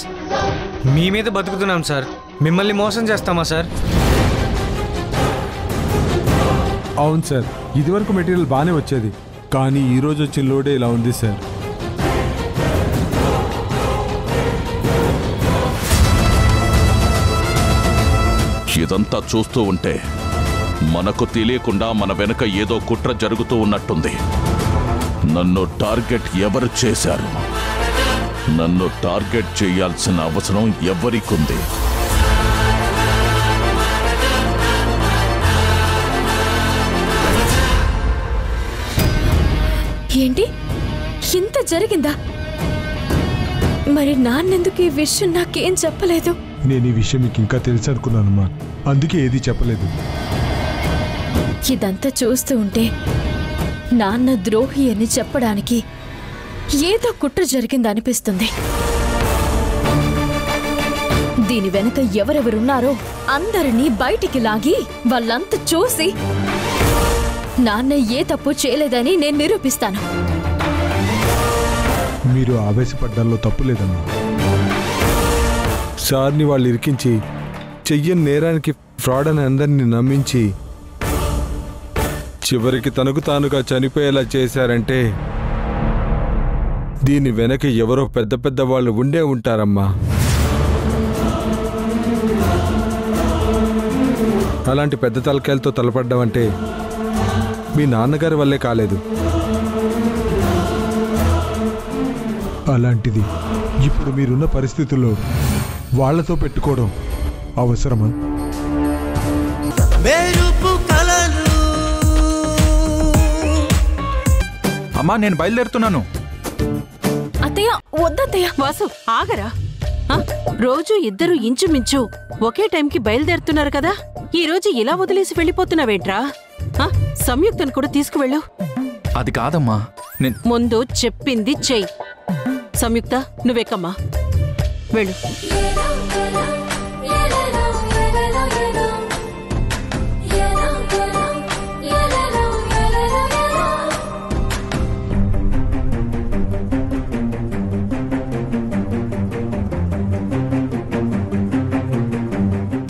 మీ మీద బతుకుతున్నాం సార్. మిమ్మల్ని మోసం చేస్తామా సార్?
అవును సార్, ఇదివరకు మెటీరియల్ బాగానే వచ్చేది, కానీ ఈరోజు వచ్చిన లోడే ఇలా ఉంది సార్.
ఇదంతా చూస్తూ ఉంటే మనకు తెలియకుండా మన వెనుక ఏదో కుట్ర జరుగుతూ ఉన్నట్టుంది. నన్ను టార్గెట్ ఎవరు చేశారు? నన్ను టార్గెట్ చేయాల్సిన అవసరం ఎవరికుంది?
ఏంటి, ఇంత జరిగిందా? మరి నాన్నెందుకు ఈ విషయం నాకేం చెప్పలేదు?
నేను ఈ విషయం మీకు ఇంకా తెలుసు అనుకున్నానమ్మా, అందుకే ఏది చెప్పలేదు.
ఇదంతా చూస్తూ ఉంటే నాన్న ద్రోహి అని చెప్పడానికి ఏదో కుట్ర జరిగిందనిపిస్తుంది. దీని వెనక ఎవరెవరున్నారో అందరినీ బయటికి లాగి వాళ్ళంతా చూసి నాన్న ఏ తప్పు చేయలేదని నేను నిరూపిస్తాను.
మీరు ఆవేశపడ్డంలో తప్పు లేదమ్మా. సార్ని వాళ్ళు ఇరికించి చెయ్యని నేరానికి ఫ్రాడ్ అని అందరినీ నమ్మించి చివరికి తనకు తానుగా చనిపోయేలా చేశారంటే దీని వెనక ఎవరో పెద్ద పెద్ద వాళ్ళు ఉండే ఉంటారమ్మా. అలాంటి పెద్ద తలకాయలతో తలపడ్డం అంటే మీ నాన్నగారి వల్లే కాలేదు. అలాంటిది ఇప్పుడు మీరున్న పరిస్థితుల్లో వాళ్లతో పెట్టుకోవడం అవసరమా?
అమ్మా, నేను బయలుదేరుతున్నాను.
అత్తయ్య, వద్దత్తయ్య.
వాసు, ఆగరా. రోజు ఇద్దరు ఇంచుమించు ఒకే టైంకి బయలుదేరుతున్నారు కదా, ఈ రోజు ఇలా వదిలేసి వెళ్ళిపోతున్నావేంట్రా? సంయుక్తను కూడా తీసుకువెళ్ళు.
అది కాదమ్మా,
ముందు చెప్పింది చెయ్యి. సంయుక్త, నువ్వెక్కమ్మా, వెళ్ళు.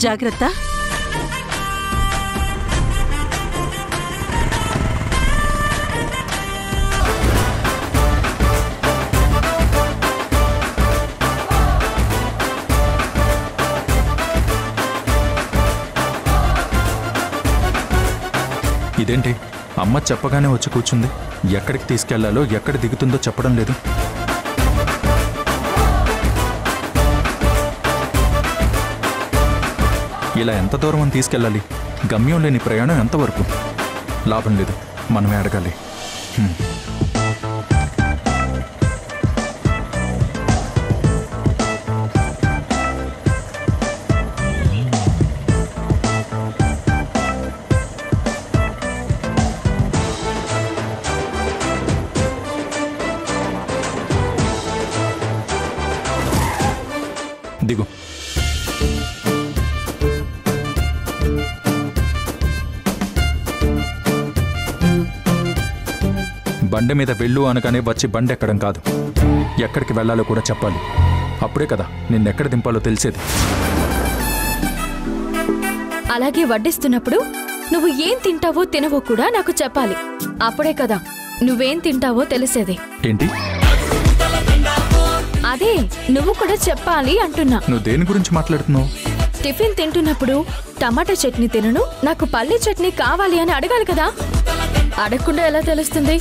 జాగ్రత్త.
ఇదేంటి, అమ్మ చెప్పగానే వచ్చి కూర్చుంది? ఎక్కడికి తీసుకెళ్లాలో ఎక్కడ దిగుతుందో చెప్పడం లేదు. ఇలా ఎంత దూరం అని తీసుకెళ్ళాలి? గమ్యం లేని ప్రయాణం ఎంతవరకు? లాభం లేదు, మనమే అడగాలి. దిగు. బండి మీద వెళ్ళు అనగానే వచ్చి బండి ఎక్కడం కాదు, ఎక్కడికి వెళ్ళాలో కూడా చెప్పాలి. అప్పుడే కదా నిన్నెక్కడ దింపాలో తెలిసేది.
అలాగే వడ్డిస్తున్నప్పుడు నువ్వు ఏం తింటావో తినవో కూడా నాకు చెప్పాలి. అప్పుడే కదా నువ్వేం తింటావో తెలిసేది.
ఏంటి?
అదే నువ్వు కూడా చెప్పాలి అంటున్నా.
నువ్వు దేని గురించి మాట్లాడుతున్నావు?
టిఫిన్ తింటున్నప్పుడు టమాటా చట్నీ తినను, నాకు పల్లి చట్నీ కావాలి అని అడగాలి కదా. అడగకుండా ఎలా తెలుస్తుంది?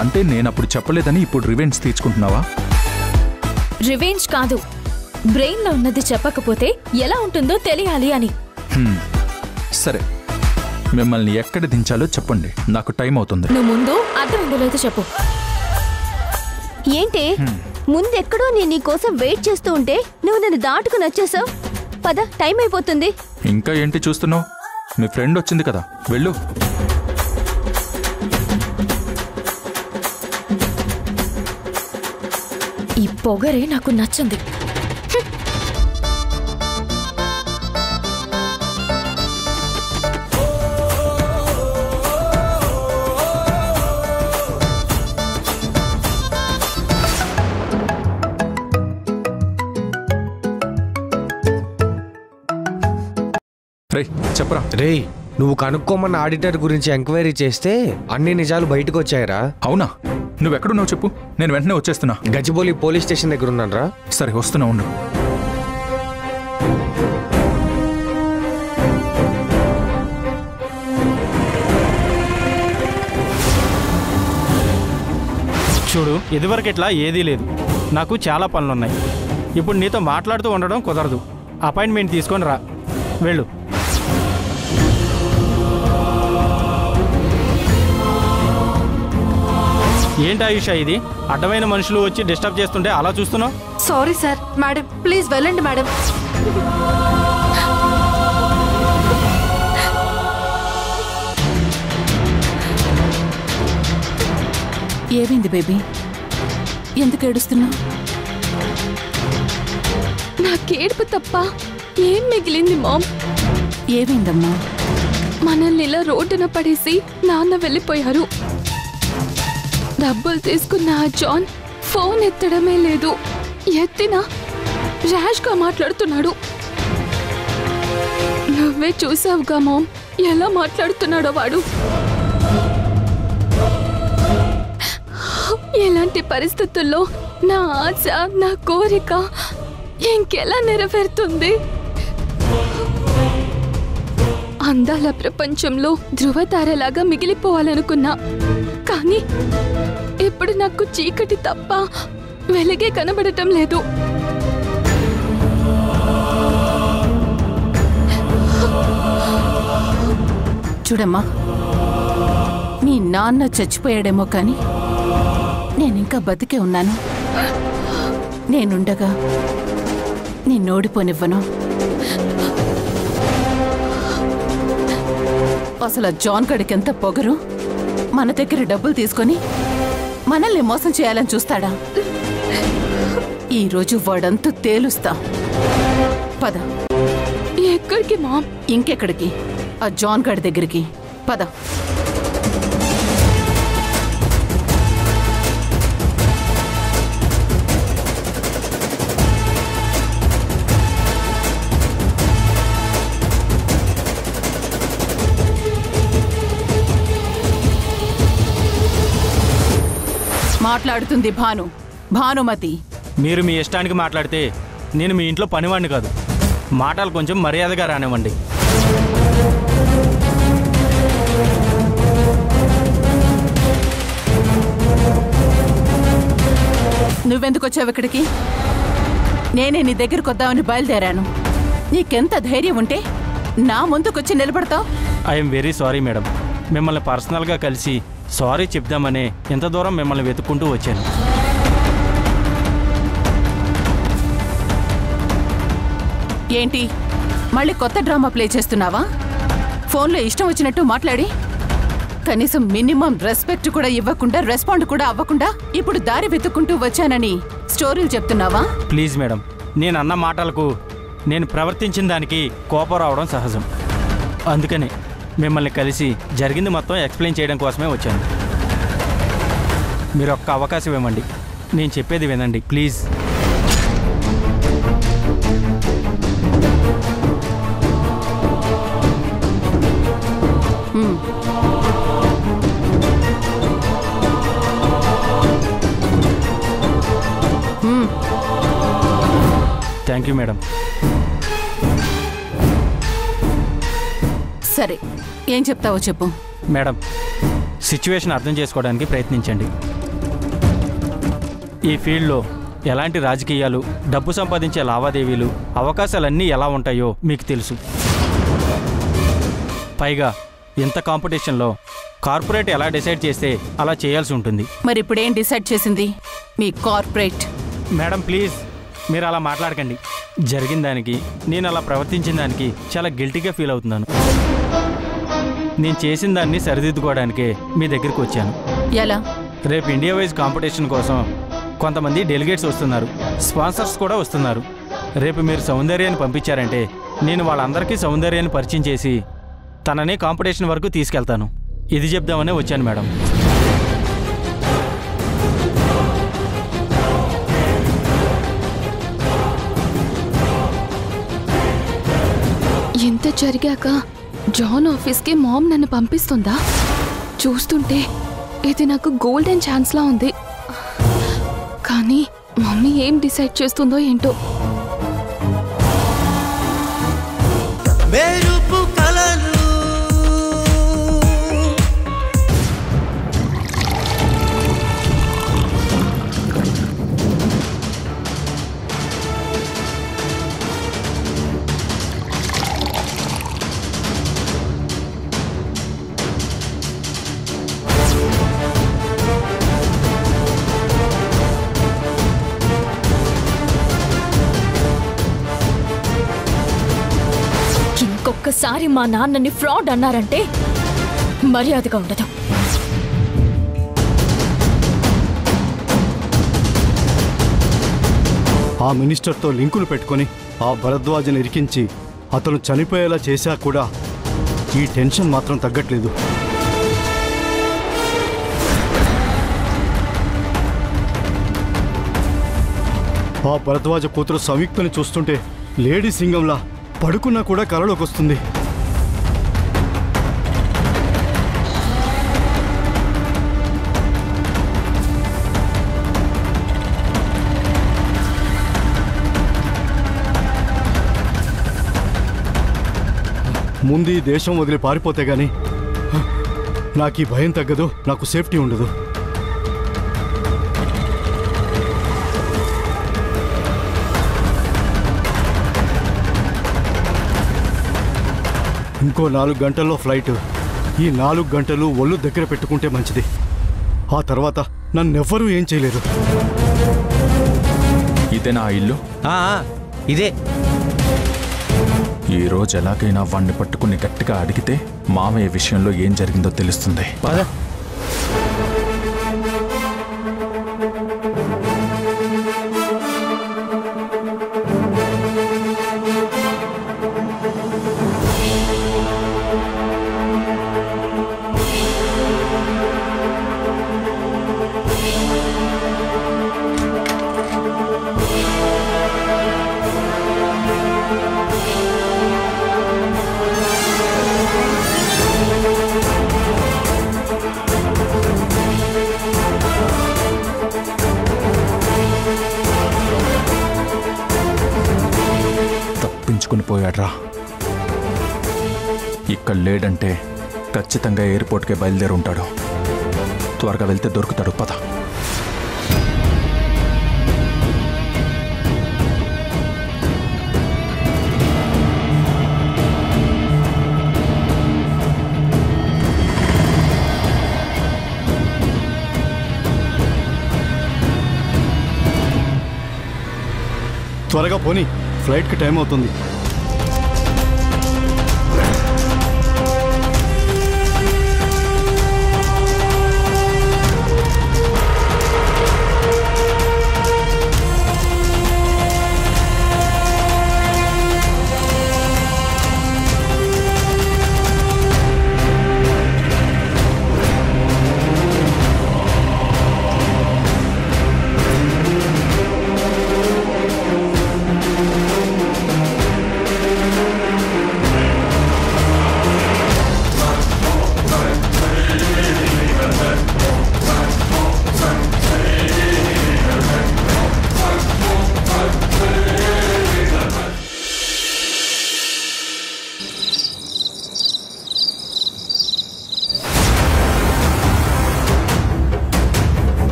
అంటే నేనప్పుడు చెప్పలేదని ఇప్పుడు రివెంజ్ తీర్చుకుంటున్నావా?
రివెంజ్ కాదు, బ్రెయిన్ లో ఉన్నది చెప్పకపోతే ఎలా ఉంటుందో తెలియాలి అని.
సరే, మిమ్మల్ని ఎక్కడ దించాలో చెప్పండి, నాకు టైం అవుతుంది.
నువ్వు ముందు అర్థమైందో లేదో చెప్పు.
ఏంటి ముందెక్కడో నేను నీకోసం వెయిట్ చేస్తూ ఉంటే నువ్వు నన్ను దాటుకుని వచ్చేసావు. పద, టైం అయిపోతుంది.
ఇంకా ఏంటి చూస్తున్నావు? మీ ఫ్రెండ్ వచ్చింది కదా, వెళ్ళు.
ఈ పొగరే నాకు నచ్చింది.
చెప్పరా.
రే, నువ్వు కనుక్కోమన్న ఆడిటర్ గురించి ఎంక్వైరీ చేస్తే అన్ని నిజాలు బయటకు వచ్చాయరా.
అవునా? నువ్వెక్కడున్నావు చెప్పు, నేను వెంటనే వచ్చేస్తున్నా.
గచ్చిబౌలి పోలీస్ స్టేషన్ దగ్గర ఉన్నాను రా.
సరే, వస్తున్నా, ఉండు.
చూడు, ఇదివరకు ఇట్లా ఏదీ లేదు. నాకు చాలా పనులున్నాయి. ఇప్పుడు నీతో మాట్లాడుతూ ఉండడం కుదరదు. అపాయింట్మెంట్ తీసుకొని రా, వెళ్ళు. ఏంటి ఆయుష ఇది? అడ్డమైన మనుషులు వచ్చి డిస్టర్బ్ చేస్తుంటే అలా చూస్తున్నావు?
Sorry sir. మేడం ప్లీజ్ వెళ్ళండి మేడం.
ఏమైంది బేబీ? ఎందుకు ఏడుస్తున్నావు?
నాకేడుపు తప్ప ఏం మిగిలింది మామ్?
ఏమైందమ్మా?
మనల్ని ఇలా రోడ్డున పడేసి నాన్న వెళ్ళిపోయారు. డబ్బులు తీసుకున్న ఆ జాన్ ఫోన్ ఎత్తడమే లేదు. ఎత్తినా ర్యాష్ గా మాట్లాడుతున్నాడు. నువ్వే చూసావుగా మామ్ ఎలా మాట్లాడుతున్నాడో వాడు. ఎలాంటి పరిస్థితుల్లో నా ఆశ, నా కోరిక ఇంకెలా నెరవేరుతుంది? అందాల ప్రపంచంలో ధృవతారలాగా మిగిలిపోవాలనుకున్నా, కానీ ఇప్పుడు నాకు చీకటి తప్ప వెలుగే కనబడటం లేదు.
చూడమ్మా, మీ నాన్న చచ్చిపోయాడేమో కానీ నేనింకా బతికే ఉన్నాను. నేనుండగా నిన్నోడిపోనివ్వను. అసలు జాన్ గడికి ఎంత పొగరు! మన దగ్గర డబ్బులు తీసుకొని మనల్ని మోసం చేయాలని చూస్తాడా? ఈరోజు వాడంతా తేలుస్తా. పద.
ఎక్కడికి మామ్?
ఇంకెక్కడికి? ఆ జాన్ గడి దగ్గరికి పద. మాట్లాడుతుంది భానుమతి.
మీరు మీ ఇష్టానికి మాట్లాడితే నేను మీ ఇంట్లో పనివాడిని కాదు. మాటలు కొంచెం మర్యాదగా రానివ్వండి.
నువ్వెందుకు వచ్చావు ఇక్కడికి? నేనే నీ దగ్గరకు వద్దామని బయలుదేరాను. నీకెంత ధైర్యం ఉంటే నా ముందుకొచ్చి నిలబడతావు?
I'm very sorry madam. మిమ్మల్ని పర్సనల్గా కలిసి సారీ చెప్దామనే ఎంత దూరం మిమ్మల్ని వెతుక్కుంటూ వచ్చాను.
ఏంటి మళ్ళీ కొత్త డ్రామా ప్లే చేస్తున్నావా? ఫోన్లో ఇష్టం వచ్చినట్టు మాట్లాడి కనీసం మినిమం రెస్పెక్ట్ కూడా ఇవ్వకుండా, రెస్పాండ్ కూడా అవ్వకుండా ఇప్పుడు దారి వెతుక్కుంటూ వచ్చానని స్టోరీలు చెప్తున్నావా?
ప్లీజ్ మేడం, నేను అన్న మాటలకు నేను ప్రవర్తించిన దానికి కోపం రావడం సహజం. అందుకని మిమ్మల్ని కలిసి జరిగింది మొత్తం ఎక్స్ప్లెయిన్ చేయడం కోసమే వచ్చాను. మీరు ఒక్క అవకాశం ఇవ్వండి, నేను చెప్పేది వినండి ప్లీజ్. Thank you madam.
సరే, ఏం చెప్తావో చెప్పు.
మేడం, సిచ్యువేషన్ అర్థం చేసుకోవడానికి ప్రయత్నించండి. ఈ ఫీల్డ్లో ఎలాంటి రాజకీయాలు, డబ్బు సంపాదించే లావాదేవీలు, అవకాశాలన్నీ ఎలా ఉంటాయో మీకు తెలుసు. పైగా ఇంత కాంపిటీషన్లో కార్పొరేట్ ఎలా డిసైడ్ చేస్తే అలా చేయాల్సి ఉంటుంది.
మరి ఇప్పుడేం డిసైడ్ చేసింది మీ కార్పొరేట్?
మేడం ప్లీజ్, మీరు అలా మాట్లాడకండి. జరిగిన దానికి, నేను అలా ప్రవర్తించిన దానికి చాలా గిల్టీగా ఫీల్ అవుతున్నాను. నేను చేసిన దాన్ని సరిదిద్దుకోవడానికే మీ దగ్గరికి వచ్చాను.
ఎలా?
రేపు ఇండియా వైజ్ కాంపిటీషన్ కోసం కొంతమంది డెలిగేట్స్ వస్తున్నారు, స్పాన్సర్స్ కూడా వస్తున్నారు. రేపు మీరు సౌందర్యాన్ని పంపించారంటే నేను వాళ్ళందరికీ సౌందర్యాన్ని పరిచయం చేసి తనని కాంపిటీషన్ వరకు తీసుకెళ్తాను. ఇది చెప్దామనే వచ్చాను మేడం.
ఇంత జరిగాక జాన్ ఆఫీస్కి మామ్ నన్ను పంపిస్తుందా? చూస్తుంటే ఇది నాకు గోల్డెన్ ఛాన్స్లా ఉంది. కానీ మమ్మీ ఏం డిసైడ్ చేస్తుందో ఏంటో.
మెరుపు కలలు
ఇంకొకసారి మా నాన్నని ఫ్రాడ్ అన్నారంటే మర్యాదగా ఉండదు.
ఆ మినిస్టర్తో లింకులు పెట్టుకొని ఆ భరద్వాజని ఇరికించి అతను చనిపోయేలా చేశా కూడా ఈ టెన్షన్ మాత్రం తగ్గట్లేదు. ఆ భరద్వాజ కూతురు సంయుక్తని చూస్తుంటే లేడీ సింగంలా పడుకున్నా కూడా కలలోకి వస్తుంది. ముందు ఈ దేశం వదిలి పారిపోతే గాని నాకు ఈ భయం తగ్గదు, నాకు సేఫ్టీ ఉండదు. ఇంకో 4 గంటల్లో ఫ్లైట్. ఈ 4 గంటలు ఒళ్ళు దగ్గర పెట్టుకుంటే మంచిది. ఆ తర్వాత నన్నెవ్వరూ ఏం చేయలేరు.
ఇదేనా ఆ ఇల్లు?
ఇదే.
ఈ రోజు ఎలాగైనా వాణ్ణి పట్టుకుని గట్టిగా అడిగితే మామయ్య విషయంలో ఏం జరిగిందో తెలుస్తుంది. తప్పించుకుని పోయాడ్రా. ఇక్కడ లేడంటే ఖచ్చితంగా ఎయిర్పోర్ట్కే బయలుదేరి ఉంటాడు. త్వరగా వెళ్తే దొరుకుతాడు. పద.
త్వరగా పోనీ, ఫ్లైట్కి టైం అవుతుంది.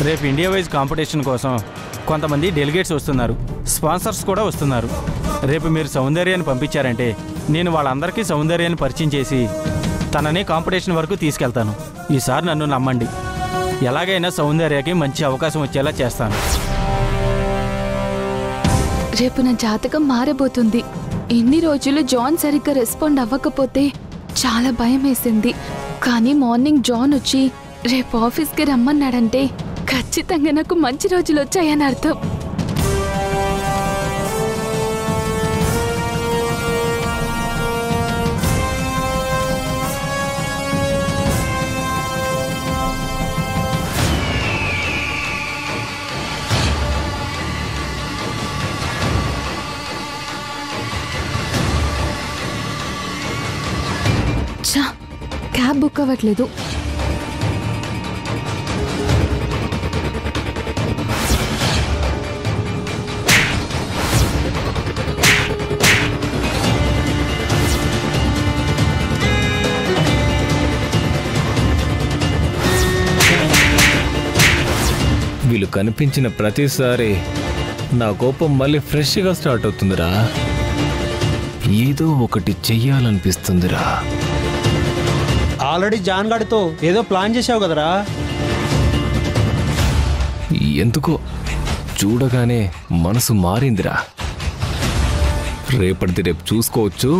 రేపు ఇండియా వైజ్ కాంపిటీషన్ కోసం కొంతమంది డెలిగేట్స్ వస్తున్నారు, స్పాన్సర్స్ కూడా వస్తున్నారు. రేపు మీరు సౌందర్యాన్ని పంపించారంటే నేను వాళ్ళందరికీ సౌందర్యాన్ని పరిచయం చేసి తనని కాంపిటీషన్ వరకు తీసుకెళ్తాను. ఈసారి నన్ను నమ్మండి, ఎలాగైనా సౌందర్యకి మంచి అవకాశం వచ్చేలా చేస్తాను.
రేపు నా జాతకం మారబోతుంది. ఇన్ని రోజులు జాన్ సరిగ్గా రెస్పాండ్ అవ్వకపోతే చాలా భయం వేసింది. కానీ మార్నింగ్ జాన్ వచ్చి రేపు ఆఫీస్కి రమ్మన్నాడంటే ఖచ్చితంగా నాకు మంచి రోజులు వచ్చాయని అర్థం. క్యాబ్ బుక్ అవ్వట్లేదు.
వీళ్ళు కనిపించిన ప్రతిసారి నా కోపం మళ్ళీ ఫ్రెష్గా స్టార్ట్ అవుతుందిరా. ఏదో ఒకటి చెయ్యాలనిపిస్తుందిరా.
ఆల్రెడీ జాన్ గాడితో ఏదో ప్లాన్ చేసావు కదరా.
ఎందుకో చూడగానే మనసు మారిందిరా. రేపటిది రేపు చూసుకోవచ్చు.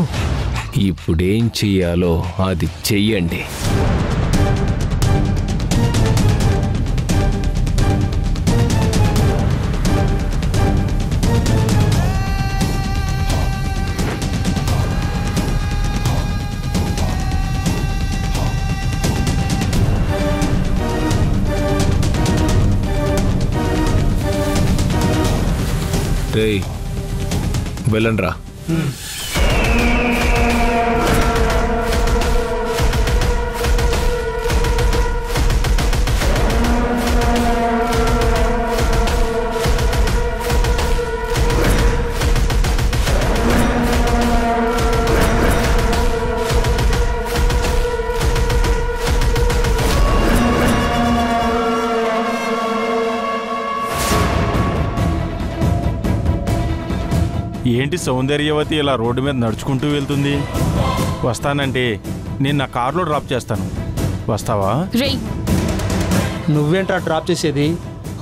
ఇప్పుడేం చెయ్యాలో అది చెయ్యండి. రేయ్ వెళ్ళండ్రా.
ఏంటి సౌందర్యవతి ఇలా రోడ్డు మీద నడుచుకుంటూ వెళ్తుంది? వస్తానంటే నేను నా కార్లో డ్రాప్ చేస్తాను, వస్తావా?
నువ్వేంట్రా డ్రాప్ చేసేది?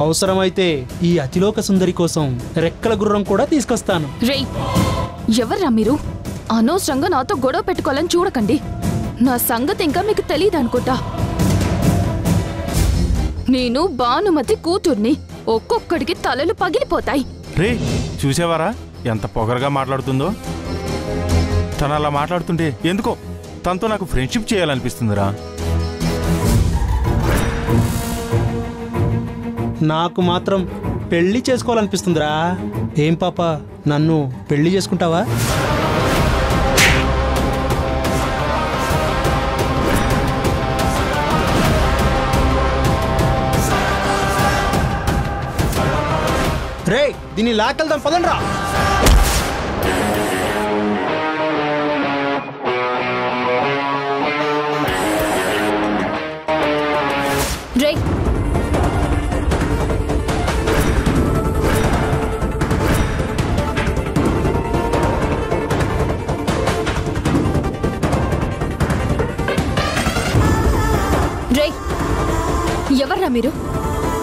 అవసరమైతే ఈ అతిలోక సుందరి కోసం రెక్కల గుర్రం కూడా తీసుకొస్తాను.
ఎవర్రా మీరు? అనవసరంగా నాతో గొడవ పెట్టుకోవాలని చూడకండి. నా సంగతి ఇంకా మీకు తెలియదు అనుకుంటా. నేను భానుమతి కూతుర్ని. ఒక్కొక్కడికి తలలు పగిలిపోతాయి.
రే చూసేవారా ఎంత పొగరగా మాట్లాడుతుందో? తను అలా మాట్లాడుతుంటే ఎందుకో తనతో నాకు ఫ్రెండ్షిప్ చేయాలనిపిస్తుందిరా.
నాకు మాత్రం పెళ్లి చేసుకోవాలనిపిస్తుందిరా. ఏం పాప, నన్ను పెళ్లి చేసుకుంటావా? రే దీన్ని లాకెళ్దాం పదండ్రా.
రే